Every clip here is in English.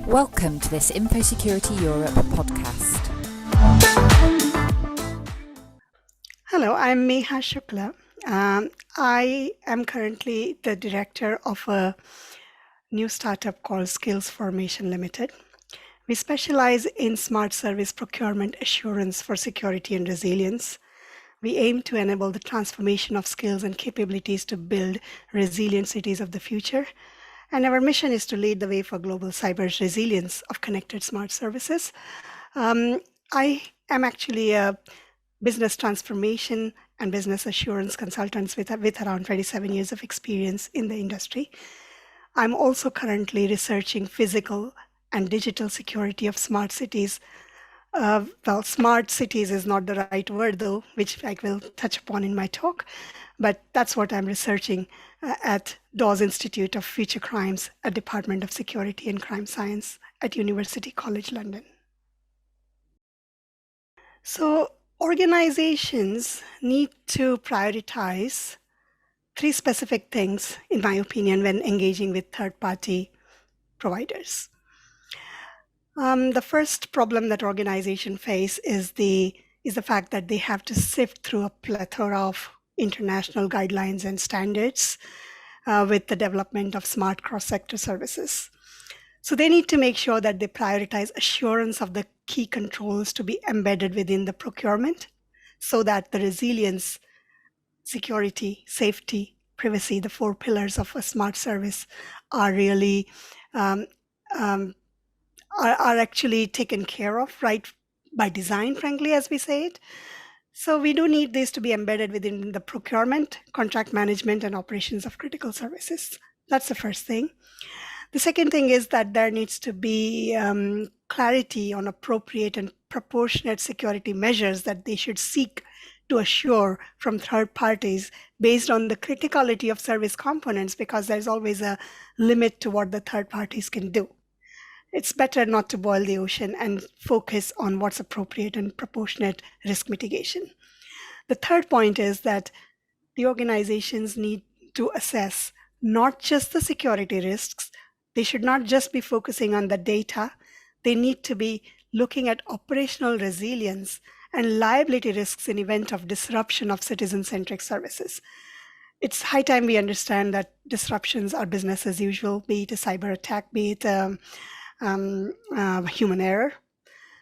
Welcome to this Infosecurity Europe podcast. Hello, I'm Meha Shukla. I am currently the director of a new startup called Skills Formation Limited. We specialize in smart service procurement assurance for security and resilience. We aim to enable the transformation of skills and capabilities to build resilient cities of the future. And our mission is to lead the way for global cyber resilience of connected smart services. I am actually a business transformation and business assurance consultant with around 27 years of experience in the industry. I'm also currently researching physical and digital security of smart cities. Smart cities is not the right word though, which I will touch upon in my talk, but that's what I'm researching at Dawes Institute of Future Crimes at Department of Security and Crime Science at University College London. So organizations need to prioritize three specific things, in my opinion, when engaging with third-party providers. The first problem that organizations face is the fact that they have to sift through a plethora of international guidelines and standards with the development of smart cross-sector services. So they need to make sure that they prioritize assurance of the key controls to be embedded within the procurement so that the resilience, security, safety, privacy, the four pillars of a smart service are really are actually taken care of, right, by design, frankly, as we say it. So we do need this to be embedded within the procurement, contract management, and operations of critical services. That's the first thing. The second thing is that there needs to be clarity on appropriate and proportionate security measures that they should seek to assure from third parties based on the criticality of service components, because there's always a limit to what the third parties can do. It's better not to boil the ocean and focus on what's appropriate and proportionate risk mitigation. The third point is that the organizations need to assess not just the security risks. They should not just be focusing on the data. They need to be looking at operational resilience and liability risks in event of disruption of citizen-centric services. It's high time we understand that disruptions are business as usual, be it a cyber attack, be it human error.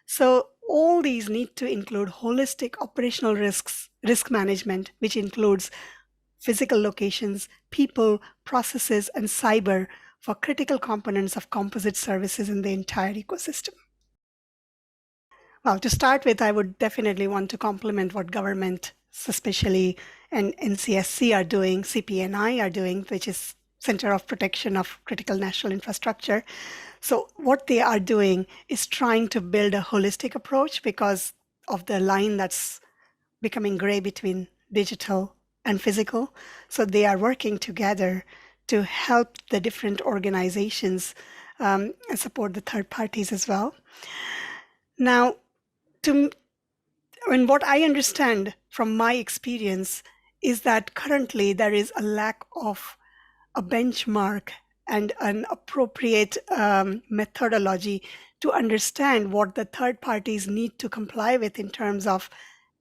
So all these need to include holistic operational risk management, which includes physical locations, people, processes, and cyber for critical components of composite services in the entire ecosystem. Well, to start with, I would definitely want to compliment what government, especially and NCSC are doing, CPNI are doing, which is Center of Protection of Critical National Infrastructure. So what they are doing is trying to build a holistic approach because of the line that's becoming gray between digital and physical. So they are working together to help the different organizations and support the third parties as well. Now, what I understand from my experience is that currently there is a lack of a benchmark and an appropriate methodology to understand what the third parties need to comply with in terms of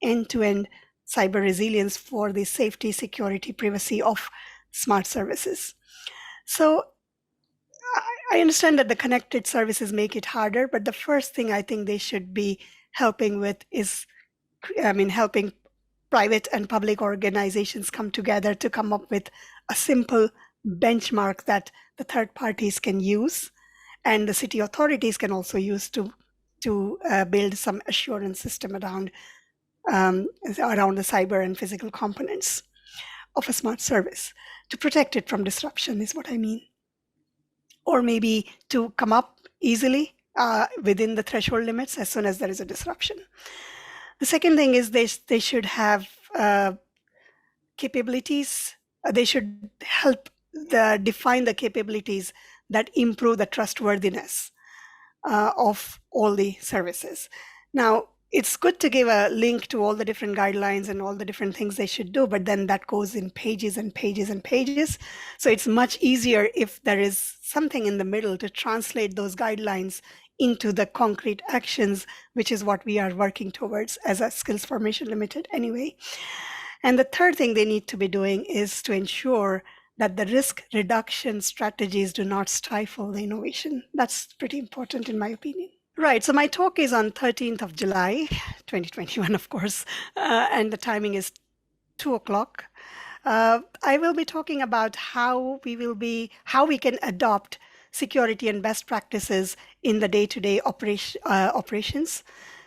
end-to-end cyber resilience for the safety, security, privacy of smart services. So I understand that the connected services make it harder, but the first thing I think they should be helping with is, helping private and public organizations come together to come up with a simple benchmark that the third parties can use and the city authorities can also use to build some assurance system around the cyber and physical components of a smart service to protect it from disruption is what I mean. Or maybe to come up easily within the threshold limits as soon as there is a disruption. The second thing is they should have capabilities. They should help define the capabilities that improve the trustworthiness of all the services. Now, it's good to give a link to all the different guidelines and all the different things they should do, but then that goes in pages and pages and pages. So it's much easier if there is something in the middle to translate those guidelines into the concrete actions, which is what we are working towards as a Skills Formation Limited anyway. And the third thing they need to be doing is to ensure that the risk reduction strategies do not stifle the innovation. That's pretty important in my opinion. Right. So my talk is on 13th of July, 2021, of course, and the timing is 2 o'clock. I will be talking about how we can adopt security and best practices in the day-to-day operations.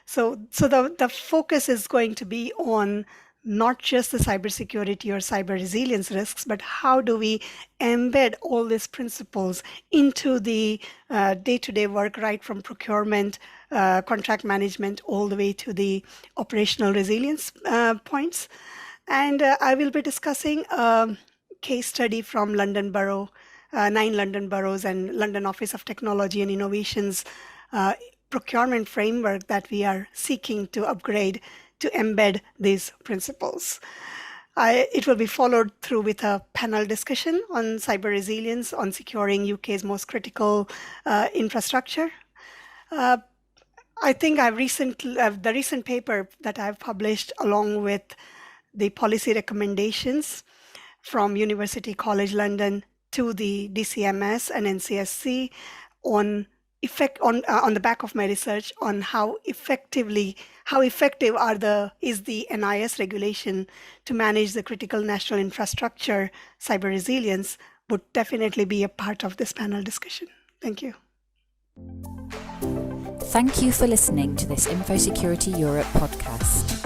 So the focus is going to be on not just the cybersecurity or cyber resilience risks, but how do we embed all these principles into the day-to-day work, right from procurement, contract management, all the way to the operational resilience points. And I will be discussing a case study from London Borough, 9 London boroughs and London Office of Technology and Innovations procurement framework that we are seeking to upgrade to embed these principles. It will be followed through with a panel discussion on cyber resilience, on securing UK's most critical infrastructure. I think the recent paper that I've published along with the policy recommendations from University College London to the DCMS and NCSC on the back of my research on how effective is the NIS regulation to manage the critical national infrastructure cyber resilience would definitely be a part of this panel discussion. Thank you. Thank you for listening to this Infosecurity Europe podcast.